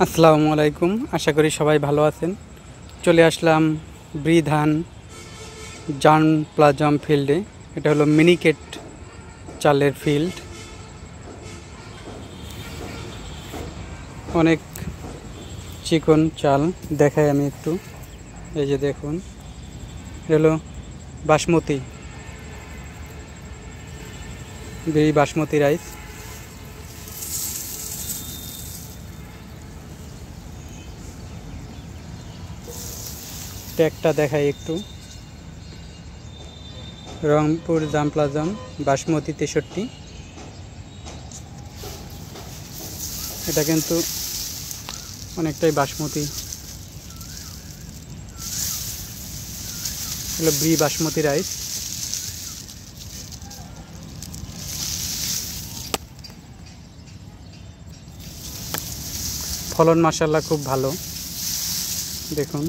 আসসালামু আলাইকুম। আশা করি সবাই ভালো আছেন। চলে আসলাম বৃধান জার্ন প্লাজম ফিল্ডে। এটা হলো মিনিকেট চালের ফিল্ড। অনেক চিকন চাল দেখাই আমি একটু। এই যে দেখুন, এটা হলো বাসমতি বাসমতি রাইস। ট্যাগটা দেখাই একটু। রংপুর জার্ন প্লাজম বাসমতি 63। এটা কিন্তু অনেকটাই বাসমতি, হলো বাসমতি রাইস। ফলন মাশাআল্লাহ খুব ভালো। দেখুন,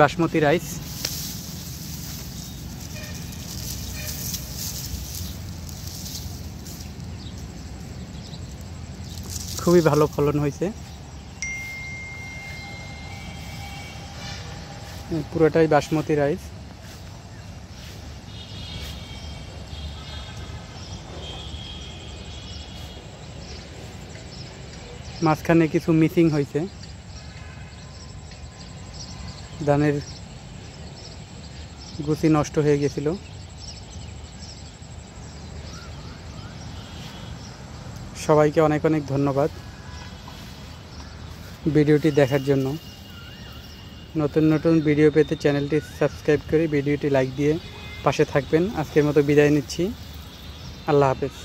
বাসমতি রাইস। খুবই ভালো ফলন হয়েছে। পুরোটাই বাসমতি রাইস। মাঝখানে কিছু মিসিং হয়েছে, ধানের গুছি নষ্ট হয়ে গেছিল। সবাইকে অনেক অনেক ধন্যবাদ ভিডিওটি দেখার জন্য। নতুন নতুন ভিডিও পেতে চ্যানেলটি সাবস্ক্রাইব করে ভিডিওটি লাইক দিয়ে পাশে থাকবেন। আজকের মতো বিদায় নিচ্ছি। আল্লাহ হাফেজ।